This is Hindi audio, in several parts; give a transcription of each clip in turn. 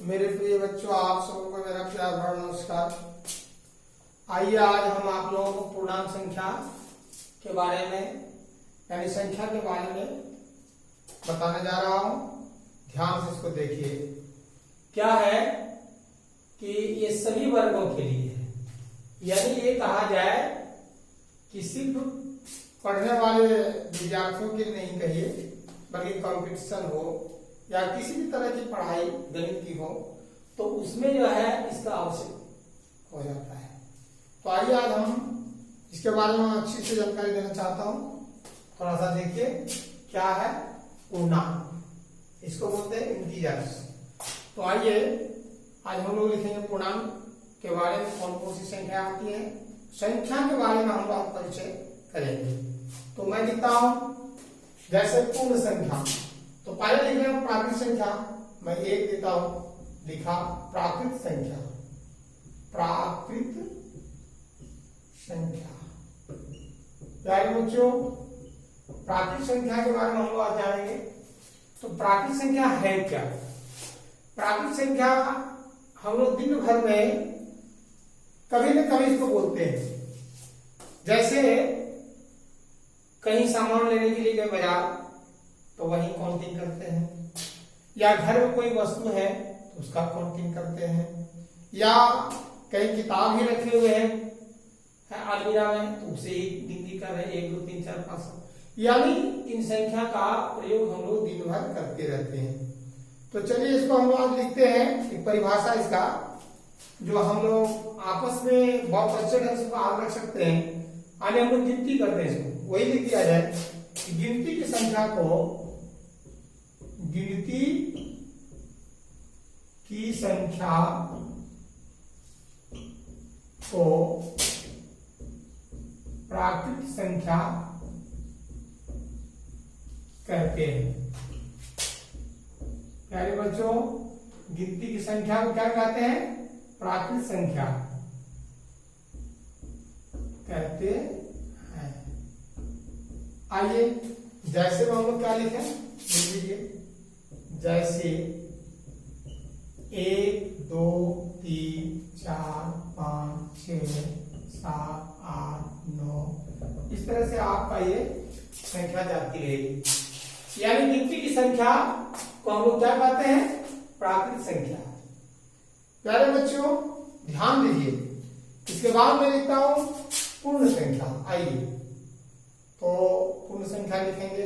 मेरे प्रिय बच्चों, आप सबको मेरा प्यार भरा नमस्कार। आइए आज हम आप लोगों को पूर्णांक संख्या के बारे में यानी संख्या के बारे में बताने जा रहा हूं। ध्यान से इसको देखिए। क्या है कि ये सभी वर्गों के लिए है, यानी ये कहा जाए कि सिर्फ पढ़ने वाले विद्यार्थियों के लिए नहीं कहिए, बल्कि कंपटीशन हो या किसी भी तरह की पढ़ाई गणित की हो तो उसमें जो है इसका आवश्यक हो जाता है। तो आइए आज हम इसके बारे में अच्छी से जानकारी देना चाहता हूँ। थोड़ा सा देखिए क्या है पूर्णांक, इसको बोलते हैं इंटीजर्स। तो आइए आज हम लोग लिखेंगे पूर्णांक के बारे में, कौन कौन सी संख्या आती है, संख्या के बारे में हम लोग परिचय करेंगे। तो मैं लिखता हूं जैसे पूर्ण संख्या, तो पहले लिख रहे हैं प्राकृत संख्या। मैं एक देता हूं, लिखा प्राकृत संख्या। प्राकृत संख्या प्यारे बच्चों, प्राकृत संख्या के बारे में हम लोग आज जानेंगे। तो प्राकृत संख्या है क्या? प्राकृत संख्या हम लोग दिन भर में कभी न कभी इसको बोलते हैं। जैसे कहीं सामान लेने के लिए गए बाजार तो वहीं काउंटिंग करते हैं, या घर में कोई वस्तु है तो उसका काउंटिंग करते हैं, या कहीं किताब ही रखे हुए हैं अलमीरा में तो उसे ही गिनती कर रहे हैं 1 2 3 4 5 7, यानी इन संख्या का प्रयोग हम लोग दिन भर करते रहते हैं। तो चलिए इसको हम लोग लिखते हैं एक परिभाषा इसका, जो हम लोग आपस में बहुत अच्छे ढंग से याद रख सकते हैं। आगे हम लोग गिनती करते हैं, इसको वही लिख दिया जाए कि गिनती की संख्या को, गिनती की संख्या को प्राकृत संख्या कहते हैं। प्यारे बच्चों, गिनती की संख्या को क्या कहते हैं? प्राकृत संख्या कहते हैं। आइए जैसे हम लोग क्या लिखें, लिख लीजिए जैसे 1 2 3 4 5 6 7 8 9, इस तरह से आपका ये संख्या जाती रहेगी। यानी गिनती की संख्या को हम लोग क्या कहते हैं? प्राकृत संख्या। प्यारे बच्चों ध्यान दीजिए, इसके बाद मैं लिखता हूं पूर्ण संख्या। आइए तो पूर्ण संख्या लिखेंगे,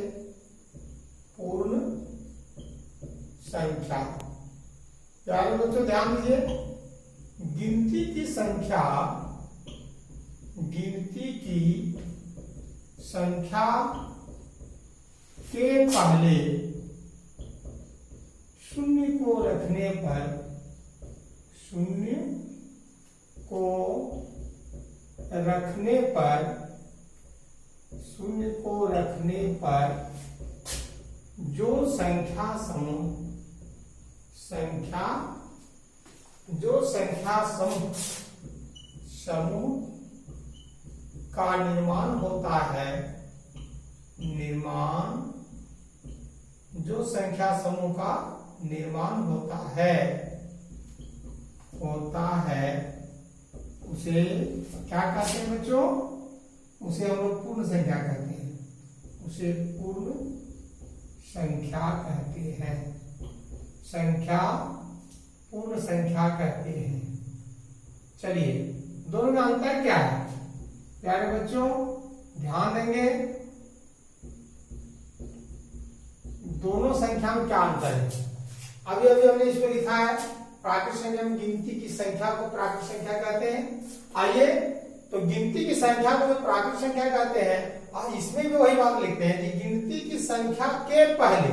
पूर्ण संख्या। प्यारे बच्चों ध्यान दीजिए, गिनती की संख्या, गिनती की संख्या के पहले शून्य को रखने पर, शून्य को रखने पर, शून्य को रखने पर जो संख्या समूह, संख्या जो संख्या समूह का निर्माण होता है, निर्माण जो संख्या समूह का निर्माण होता है उसे क्या कहते हैं बच्चों? उसे हम लोग पूर्ण संख्या कहते हैं। उसे पूर्ण संख्या कहते हैं। संख्या पूर्ण संख्या कहते हैं। चलिए दोनों में अंतर क्या है? प्यारे बच्चों ध्यान देंगे, दोनों संख्या में क्या अंतर है। अभी अभी हमने इसको लिखा है प्राकृत संख्या में गिनती की संख्या को प्राकृत संख्या कहते हैं। आइए तो गिनती की संख्या को जो प्राकृत संख्या कहते हैं, और इसमें भी वही बात लिखते हैं कि गिनती की संख्या के पहले,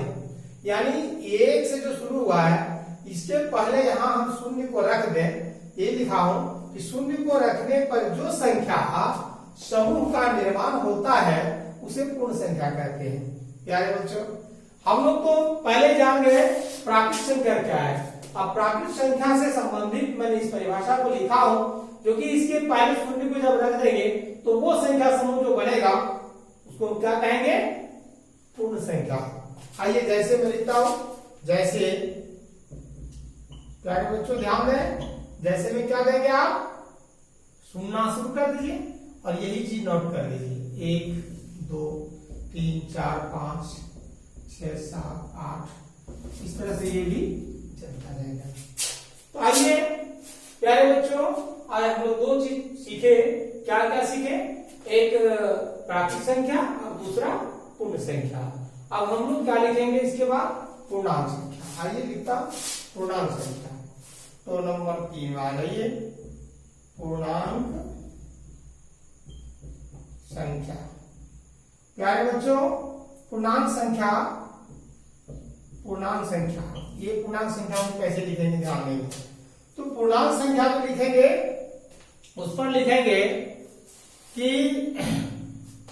यानी 1 से जो शुरू हुआ है इसके पहले यहां हम शून्य को रख दें। ये लिखा हूं कि शून्य को रखने पर जो संख्या समूह का निर्माण होता है उसे पूर्ण संख्या कहते हैं। प्यारे बच्चों हम लोग तो पहले जान गए प्राकृत संख्या क्या है। अब प्राकृत संख्या से संबंधित मैंने इस परिभाषा को लिखा हो, जो कि इसके पहले शून्य को जब रख देंगे तो वो संख्या समूह जो बनेगा उसको क्या कहेंगे? पूर्ण संख्या। आइए जैसे मैं लिखता हूं, जैसे प्यारे बच्चों ध्यान दें, जैसे में क्या देंगे आप सुनना शुरू कर दीजिए और यही चीज नोट कर लीजिए। 1 2 3 4 5 6 7 8 इस तरह से ये भी चलता जाएगा। तो आइए प्यारे बच्चों, आज हम लोग दो चीज सीखे। क्या क्या सीखे? एक प्राकृत संख्या और दूसरा पूर्ण संख्या। अब हम लोग क्या लिखेंगे इसके बाद? पूर्णांक संख्या। आइए लिखता पूर्णांक संख्या। तो नंबर 3 आ जाइए, पूर्णांक संख्या। प्यारे बच्चों पूर्णांक संख्या, पूर्णांक संख्या, ये पूर्णांक संख्या हम कैसे लिखेंगे ध्यान देंगे। तो पूर्णांक संख्या जो लिखेंगे उस पर लिखेंगे कि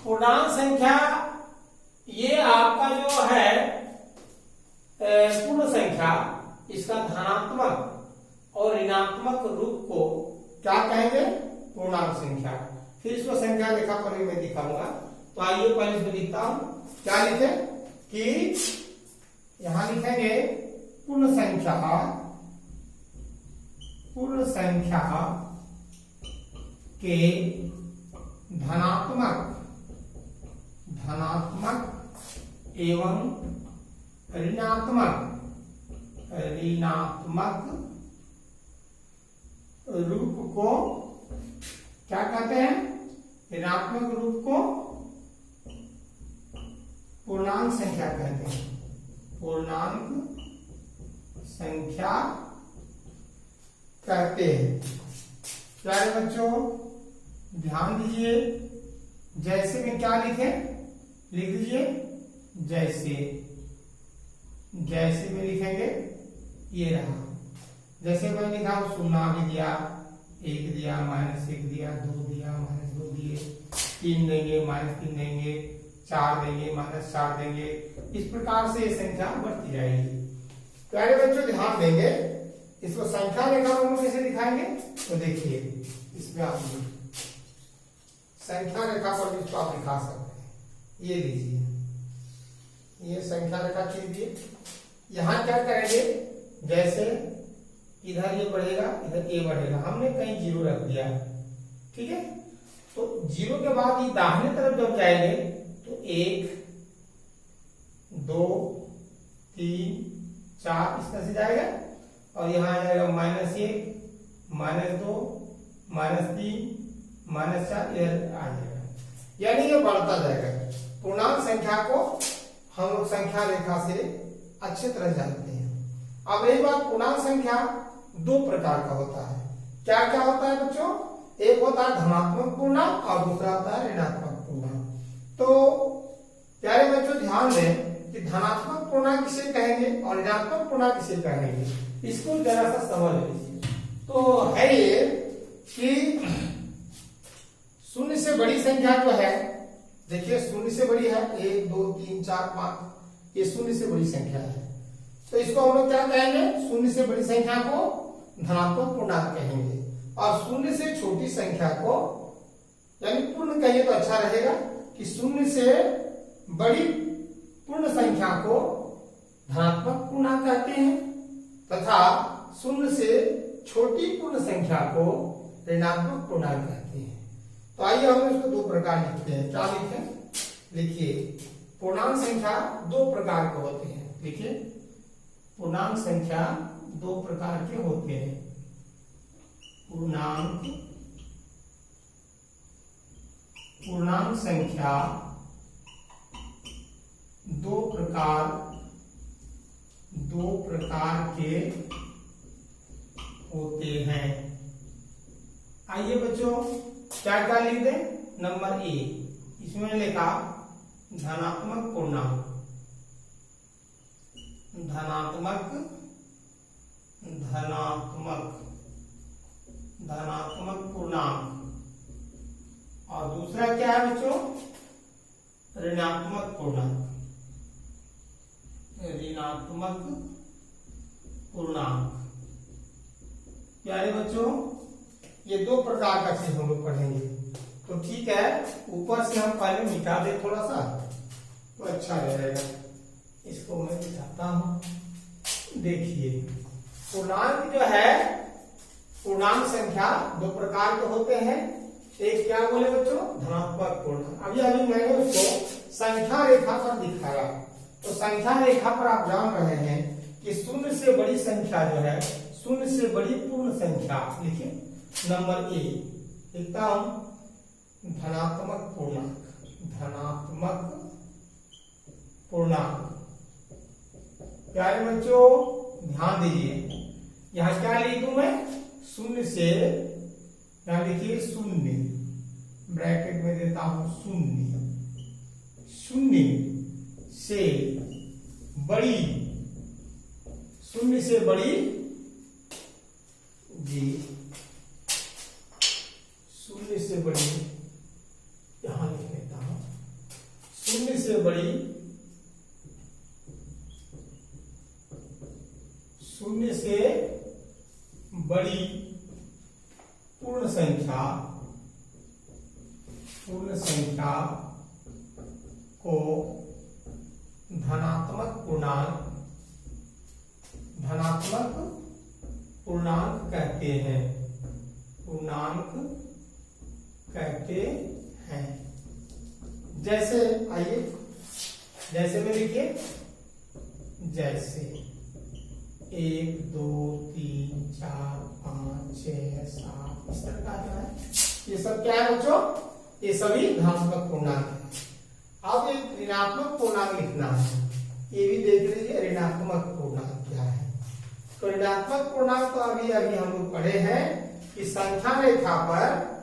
पूर्णांक संख्या ये आपका जो है पूर्ण संख्या, इसका धनात्मक और ऋणात्मक रूप को क्या कहेंगे? पूर्णांक संख्या। फिर इसको संख्या रेखा पर भी मैं दिखाऊंगा। तो आइए पहले इसको लिखता हूं। क्या लिखे कि यहां लिखेंगे पूर्ण संख्या, पूर्ण संख्या के धनात्मक एवं ऋणात्मक रूप को क्या कहते हैं? ऋणात्मक रूप को पूर्णांक संख्या कहते हैं। पूर्णांक संख्या कहते हैं। प्यारे बच्चों ध्यान दीजिए, जैसे में क्या लिखे? लिख दीजिए जैसे। जैसे में लिखेंगे ये रहा। जैसे मैंने लिखा सुन्ना भी दिया, 1 दिया, -1 दिया, 2 दिया, -2 दिए, 3 देंगे, -3 देंगे, 4 देंगे, -4 देंगे। इस प्रकार से ये संख्या बढ़ती जाएगी। प्यारे बच्चों ध्यान देंगे, इसको संख्या रेखा हम कैसे दिखाएंगे? तो देखिए इसमें आप संख्या रेखा पर भी इसको आप दिखा सकते हैं। ये लीजिए, ये संख्या रेखा खींच दिए। यहां क्या करेंगे? जैसे इधर ये बढ़ेगा, इधर ये बढ़ेगा, हमने कहीं 0 रख दिया, ठीक है। तो 0 के बाद ये दाहिने तरफ जब जाएंगे तो 1 2 3 4 इस तरह से जाएगा और यहां आ जाएगा -1 -2 -3 -4 इधर आ जाएगा, यानी ये बढ़ता जाएगा। पूर्णांक संख्या को हम लोग संख्या रेखा से अच्छी तरह जानते हैं। अब रही बात, पूर्णांक संख्या 2 प्रकार का होता है। क्या क्या होता है बच्चों? एक होता है धनात्मक पूर्णांक और दूसरा होता है ऋणात्मक पूर्णांक। तो प्यारे बच्चों ध्यान दें कि धनात्मक पूर्णांक किसे कहेंगे और ऋणात्मक पूर्णांक किसे कहेंगे, इसको जरा सा समझ लीजिए। तो है ये कि शून्य से बड़ी संख्या जो है, देखिए शून्य से बड़ी है 1 2 3 4 5, ये शून्य से बड़ी संख्या है। तो इसको हम लोग क्या कहेंगे? शून्य से बड़ी संख्या को धनात्मक पूर्णांक कहेंगे और शून्य से छोटी संख्या को, यानी पूर्ण कहिए तो अच्छा रहेगा, कि शून्य से बड़ी पूर्ण संख्या को धनात्मक पूर्णांक कहते हैं तथा शून्य से छोटी पूर्ण संख्या को ऋणात्मक पूर्णांक कहते हैं। तो आइए हम इसको 2 प्रकार लिखते हैं। क्या लिखें? लिखिए पूर्णांक संख्या 2 प्रकार के होते हैं। देखिए पूर्णांक संख्या 2 प्रकार के होते हैं। पूर्णांक संख्या 2 प्रकार के होते हैं। आइए बच्चों क्या क्या लिख दें? नंबर 1 इसमें लिखा धनात्मक पूर्णांक, धनात्मक पूर्णांक। और दूसरा क्या है बच्चों? ऋणात्मक पूर्णांक, ऋणात्मक पूर्णांक। प्यारे बच्चों ये 2 प्रकार का चीज हम लोग पढ़ेंगे। तो ठीक है, ऊपर से हम पहले मिटा दे थोड़ा सा तो अच्छा रहेगा। इसको मैं मिटाता हूं। देखिए पूर्णांक जो है, पूर्णांक संख्या दो प्रकार के होते हैं। एक क्या बोले बच्चों, धनात्मक पूर्णांक। अभी अभी मैंने उसको संख्या रेखा पर दिखाया, तो संख्या रेखा पर आप जान रहे हैं कि शून्य से बड़ी संख्या जो है, शून्य से बड़ी पूर्ण संख्या, लिखिए नंबर ए लिखता हूं धनात्मक पूर्णांक, धनात्मक पूर्णांक। प्यारे बच्चों ध्यान दीजिए, यहां क्या लिखूं मैं, शून्य से, यहां लिखिए शून्य, ब्रैकेट में देता हूं शून्य, शून्य से बड़ी, शून्य से बड़ी जी, शून्य से बड़ी, यहां लिख लेता हूं शून्य से बड़ी, शून्य से बड़ी पूर्ण संख्या, पूर्ण संख्या को धनात्मक पूर्णांक, धनात्मक पूर्णांक कहते हैं, पूर्णांक कहते हैं। जैसे आइए, जैसे में लिखिए, जैसे 1 2 3 4 5 6 7 इस तरह का जो है, ये सब क्या है बच्चों, ये सभी धनात्मक पूर्णांक है। अब एक ऋणात्मक पूर्णांक लिखना है, ये भी देख लीजिए ऋणात्मक पूर्णांक क्या है। तो ऋणात्मक पूर्णांक तो अभी अभी हम लोग पढ़े हैं कि संख्या रेखा पर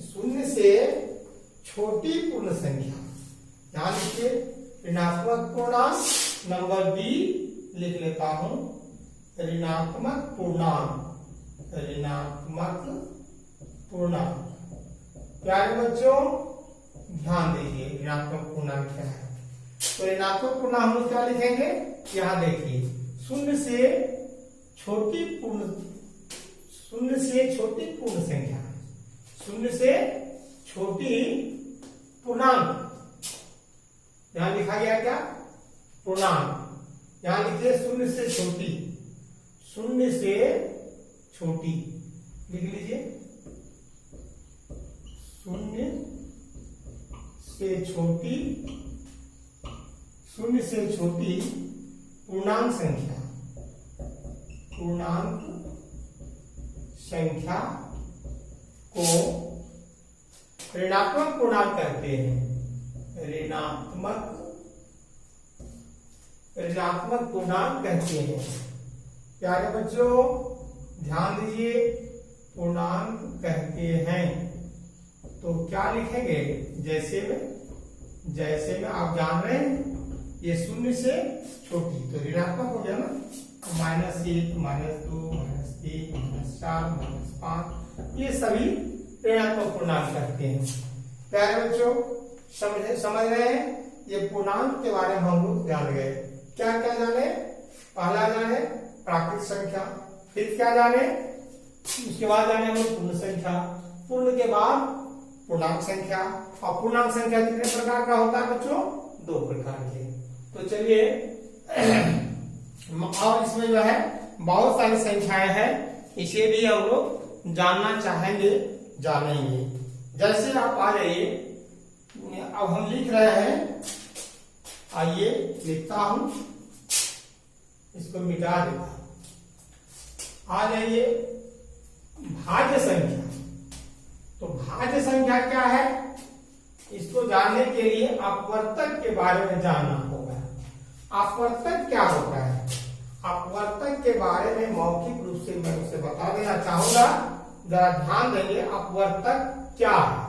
शून्य से छोटी पूर्ण संख्या, यहां लिखिए ऋणात्मक पूर्णांक, नंबर बी लिख लेता हूं ऋणात्मक पूर्णांक, ऋणात्मक पूर्णांक। प्यारे बच्चों ध्यान दीजिए ऋणात्मक पूर्णांक क्या है। तो ऋणात्मक पूर्णांक हम लोग क्या लिखेंगे, यहां देखिए शून्य से छोटी पूर्ण, शून्य से छोटी पूर्ण संख्या, शून्य से छोटी पूर्णांक, यहां लिखा गया क्या, पूर्णांक। यहां लिखिए शून्य से छोटी, शून्य से छोटी लिख लीजिए, शून्य से छोटी, शून्य से छोटी पूर्णांक संख्या, पूर्णांक संख्या को ऋणात्मक पूर्णांक कहते हैं, ऋणात्मक, ऋणात्मक पूर्णांक कहते हैं। प्यारे बच्चों ध्यान दीजिए, पूर्णांक कहते हैं तो क्या लिखेंगे, जैसे में, जैसे में आप जान रहे हैं ये शून्य से छोटी, तो ऋणात्मक हो गया ना, -1 -2 -3 -4 -5, ये सभी ऋणात्मक पूर्णांक कहते हैं। प्यारे बच्चों समझ रहे हैं, ये पूर्णांक के बारे में हम लोग जान गए। क्या क्या जाने, पहला जाने प्राकृत संख्या, फिर क्या जाने, उसके बाद जाने हम लोग पूर्ण संख्या, पूर्ण के बाद पूर्णांक संख्या। और पूर्णांक संख्या कितने प्रकार का होता है बच्चों, 2 प्रकार के। तो चलिए, और इसमें जो है बहुत सारी संख्याएं हैं, इसे भी हम लोग जानना चाहेंगे, जानेंगे। जैसे आप आ जाइए, अब हम लिख रहे हैं, आइए लिखता हूं, इसको मिटा देता हूं। आ जाइए भाज्य संख्या। तो भाज्य संख्या क्या है, इसको जानने के लिए अपवर्तक के बारे में जानना होगा। अपवर्तक क्या होता है, अपवर्तक के बारे में मौखिक रूप से मैं उसे बता देना चाहूंगा, जरा ध्यान देंगे अपवर्तक क्या है।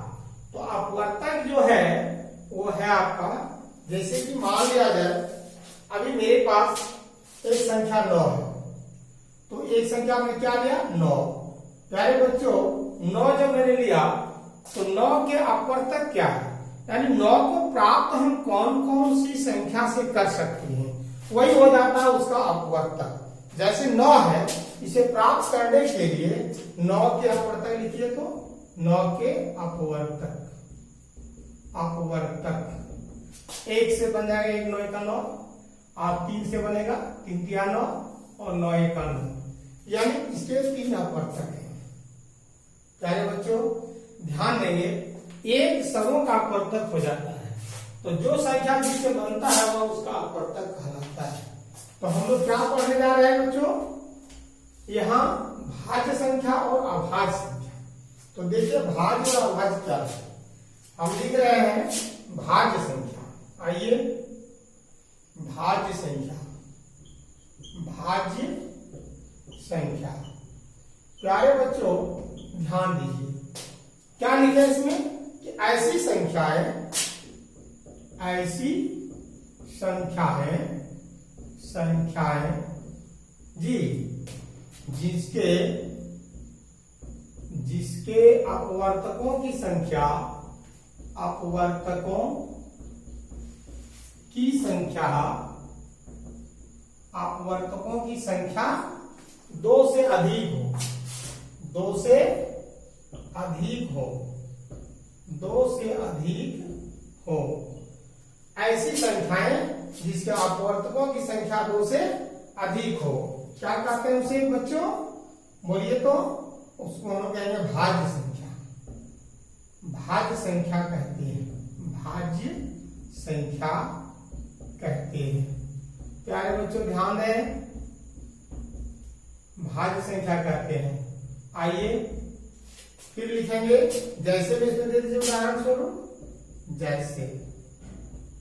तो अपवर्तक जो है वो है आपका, जैसे कि मान लिया जाए अभी मेरे पास एक संख्या 9 है, तो एक संख्या में क्या लिया, 9। प्यारे बच्चों 9 जब मैंने लिया तो 9 के अपवर्तक क्या है, यानी 9 को प्राप्त हम कौन कौन सी संख्या से कर सकते हैं, वही हो जाता है उसका अपवर्तक। जैसे 9 है, इसे प्राप्त करने के लिए 9 के अपवर्तक लिखिए, तो 9 के अपवर्तक, अपवर्तक 1 से बन जाएगा 1 9 का 9, और 3 से बनेगा 3 3 9 और 9 1 9। यानी इसके 3 अपवर्तक हैं। प्यारे बच्चों ध्यान देंगे, एक समूह का अपवर्तक हो जाता है तो जो संख्या जिससे बनता है वह उसका अपवर्तक कहलाता है। तो हम लोग क्या पढ़ने जा रहे हैं बच्चों, यहाँ भाज्य संख्या और अभाज्य संख्या। तो देखिए भाज्य और अभाज्य क्या है, हम लिख रहे हैं भाज्य संख्या। आइए भाज्य संख्या, भाज्य संख्या। प्यारे बच्चों ध्यान दीजिए, क्या लिखे इसमें कि ऐसी संख्याएं जी जिसके अपवर्तकों की संख्या 2 से अधिक हो, ऐसी संख्याएं जिसके अपवर्तकों की संख्या 2 से अधिक हो, क्या कहते हैं उसे बच्चों, बोलिए तो। उसको हम लोग कहेंगे भाज्य संख्या। भाज्य संख्या कहते हैं, भाज्य संख्या कहते हैं। प्यारे बच्चों ध्यान दें, भाज्य संख्या कहते हैं। आइए फिर लिखेंगे, जैसे भी इसमें दे दीजिए उदाहरण स्वरूप। जैसे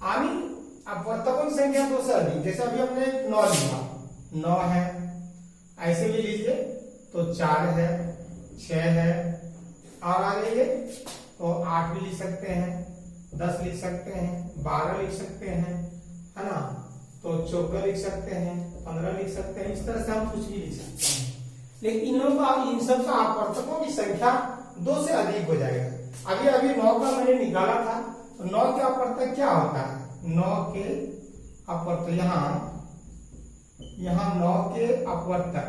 आनी अपवर्तकों की संख्या 2 से अधिक, जैसे अभी हमने 9 लिखा, 9 है। ऐसे भी लीजिए तो 4 है, 6 है, और आगे तो 8 भी लिख सकते हैं, 10 लिख सकते हैं, 12 लिख सकते हैं, है ना। तो 14 लिख सकते हैं, 15 लिख सकते हैं। इस तरह से हम कुछ भी लिख सकते हैं, लेकिन इन सब का अपवर्तकों की संख्या 2 से अधिक हो जाएगा। अभी 9 का मैंने निकाला था, तो 9 के अपवर्तक क्या होता है, 9 के अपवर्तक, यहाँ 9 के अपवर्तक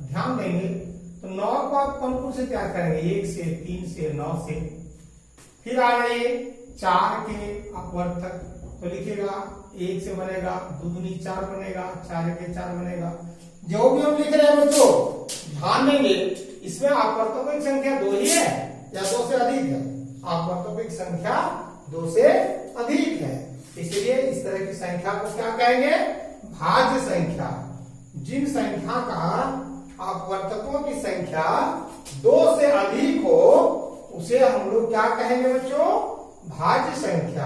ध्यान देंगे। तो 9 को आप कौन से तैयार करेंगे, 1 से, 3 से, 9 से। फिर आ गए 4 के अपवर्तक, तो लिखिएगा 1 से बनेगा, 2 दूनी 4 बनेगा, 4 के 4 बनेगा। जो भी हम लिख रहे हैं बच्चों ध्यान देंगे, इसमें अपवर्तकों की संख्या 2 ही है या 2 से अधिक है, अपवर्तकों की संख्या 2 से अधिक है। इसलिए इस तरह की संख्या को क्या कहेंगे, भाज्य संख्या। जिन संख्या का अपवर्तकों की संख्या 2 से अधिक हो उसे हम लोग क्या कहेंगे बच्चों, भाज्य संख्या।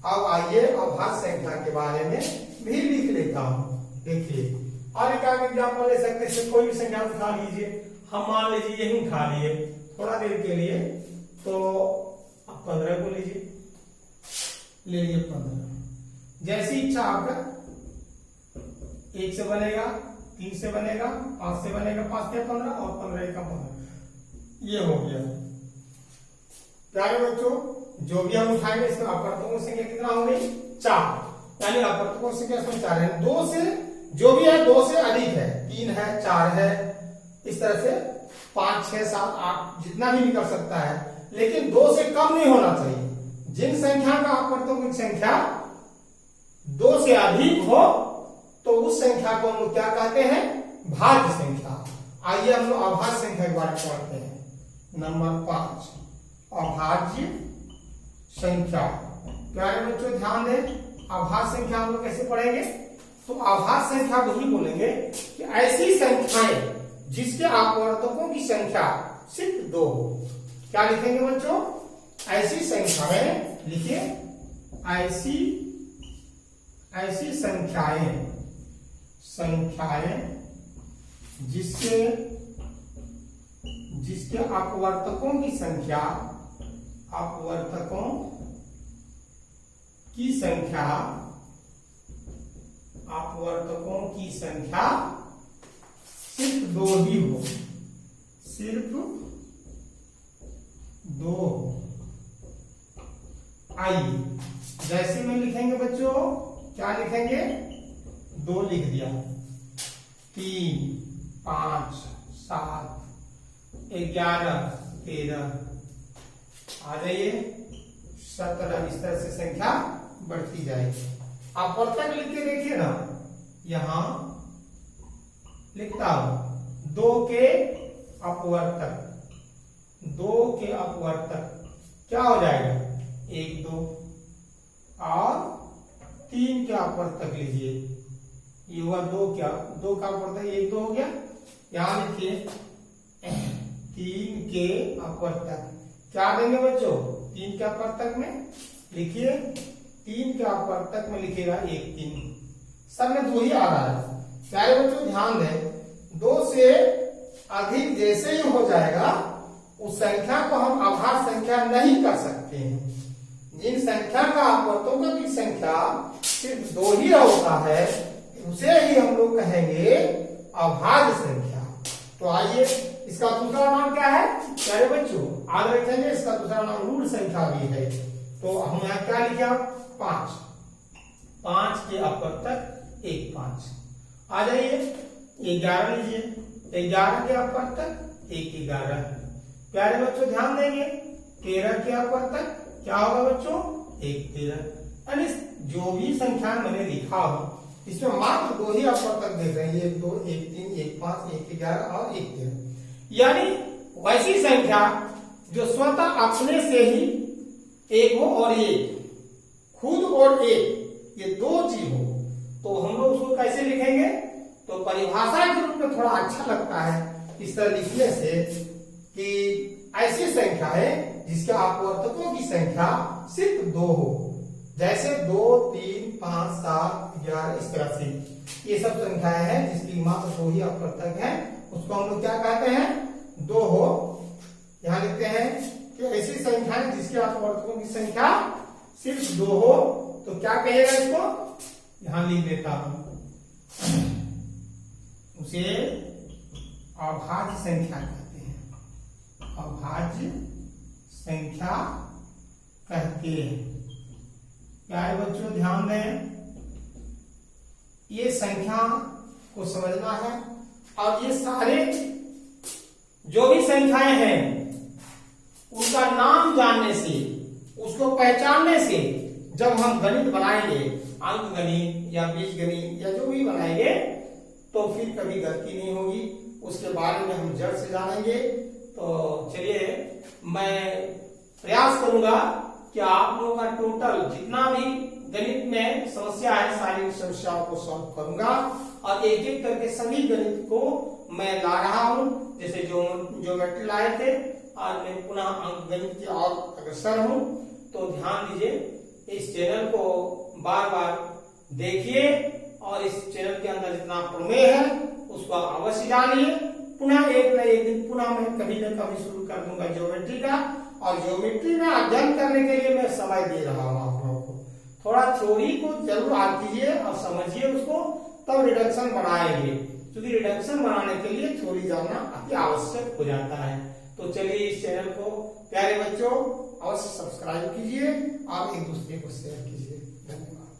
अब आइए अभाज्य संख्या के बारे में भी लिख लेता हूं। देखिए और एक एग्जाम्पल ले सकते हैं, कोई भी संख्या उठा लीजिए, हम मान लीजिए यही उठा लिए थोड़ा देर के लिए, तो आप 15 को लीजिए, ले लिए 15। जैसी इच्छा आपका, 1 से बनेगा, 3 से बनेगा, 5 से बनेगा, 5 से 15 और 15 का 15, ये हो गया। प्यारे बच्चों जो भी हम उठाएंगे इसमें अपवर्तकों की संख्या कितना होगी, 4, यानी अपवर्तकों की संख्या इसमें 4 है। 2 से जो भी है 2 से अधिक है, 3 है, 4 है, इस तरह से 5, 6, 7, 8 जितना भी निकल सकता है, लेकिन 2 से कम नहीं होना चाहिए। जिन संख्या का अपवर्तकों की संख्या 2 से अधिक हो तो उस संख्या को हम लोग क्या कहते हैं, भाज्य संख्या। आइए हम लोग अभाज्य संख्या के बारे में पढ़ते हैं। नंबर 5 अभाज्य संख्या। प्यारे बच्चों ध्यान दें, अभाज्य संख्या हम लोग कैसे पढ़ेंगे, तो अभाज्य संख्या वही बोलेंगे कि ऐसी संख्याएं जिसके अपवर्तकों की संख्या सिर्फ 2 हो। क्या लिखेंगे बच्चों, ऐसी संख्याएं, लिखिए ऐसी संख्याएं जिसके अपवर्तकों की संख्या सिर्फ 2 ही हो, सिर्फ 2 हो। आइए जैसे में लिखेंगे बच्चों, क्या लिखेंगे, 2 लिख दिया, 3, 5, 7, 11, 13, आ जाइए 17, इस तरह से संख्या बढ़ती जाएगी। अपवर्तक लिख के देखिए ना, यहां लिखता हूं 2 के अपवर्तक, 2 के अपवर्तक क्या हो जाएगा 1 2 और 3 के अपवर्तक लीजिए, ये हुआ 2 का अपवर्तक 1 2 हो गया। यहां लिखिए 3 के अपवर्तक क्या देंगे बच्चों, 3 के अपवर्तक में लिखिए 3 के अपवर्तक में लिखिएगा 1 3, सब में 2 ही आ रहा है। प्यारे बच्चों ध्यान दें 2 से अधिक जैसे ही हो जाएगा उस संख्या को हम अभाज्य संख्या नहीं कर सकते हैं। जिन संख्या का अपवर्तकों की संख्या सिर्फ 2 ही होता है उसे ही हम लोग कहेंगे अभाज्य संख्या। तो आइए इसका दूसरा नाम क्या है प्यारे बच्चों, याद रखेंगे इसका दूसरा नाम ऋण संख्या भी है। तो हम यहाँ क्या लिखे 5, 5 के अपवर्तक 1 5। आ जाइए 11 लीजिए, 11 के अपवर्तक 1 11। प्यारे बच्चों ध्यान देंगे 13 के अपवर्तक क्या होगा बच्चों 1 13। यानी जो भी संख्या मैंने लिखा हो इसमें मात्र 2 ही अपवर्तक देख रहे हैं, 1 2 1 3 1 5 1 11 और 1 13। यानी वैसी संख्या जो स्वतः अपने से ही 1 हो और 1 खुद और 1 ये 2 चीज हो तो हम लोग उसको कैसे लिखेंगे, तो परिभाषा के रूप में थोड़ा अच्छा लगता है इस तरह लिखने से कि ऐसी संख्या है जिसके अपवर्तकों की संख्या सिर्फ 2 हो, जैसे 2 3 5 7 11 इस तरह से ये सब संख्याएं हैं जिसकी मात्र 2 ही अपवर्तक है, उसको हम लोग क्या कहते हैं 2 हो। यहां लिखते हैं कि ऐसी संख्याएं जिसके अपवर्तकों की संख्या सिर्फ 2 हो तो क्या कहेगा इसको, यहां लिख देता हूं उसे अभाज्य संख्या कहते हैं, अभाज्य संख्या कहते हैं। प्यारे बच्चों ध्यान दें ये संख्या को समझना है और ये सारे जो भी संख्याएं हैं उनका नाम जानने से उसको पहचानने से जब हम गणित बनाएंगे अंक गणित या बीज गणित या जो भी बनाएंगे तो फिर कभी गलती नहीं होगी, उसके बारे में हम जड़ से जानेंगे। तो चलिए मैं प्रयास करूंगा कि आप लोगों का टोटल जितना भी गणित में समस्या है सारी समस्याओं को सॉल्व करूंगा और एक एक करके सभी गणित को मैं ला रहा हूं, जैसे ज्योमेट्री लाए थे और मैं पुनः अंक गणित की ओर अग्रसर हूं। तो ध्यान दीजिए इस चैनल को बार बार देखिए और इस चैनल के अंदर जितना प्रमेय है उसको अवश्य जानिए। पुनः एक न एक दिन पुनः मैं कभी न कभी शुरू कर दूंगा ज्योमेट्री का, और ज्योमेट्री में अध्ययन करने के लिए मैं समय दे रहा हूं आप लोगों को। थोड़ा थ्योरी को जरूर याद कीजिए और समझिए उसको, तब रिडक्शन बनाएंगे, क्योंकि रिडक्शन बनाने के लिए थ्योरी जानना अति आवश्यक हो जाता है। तो चलिए इस चैनल को प्यारे बच्चों अवश्य सब्सक्राइब कीजिए और एक दूसरे को शेयर कीजिए। धन्यवाद।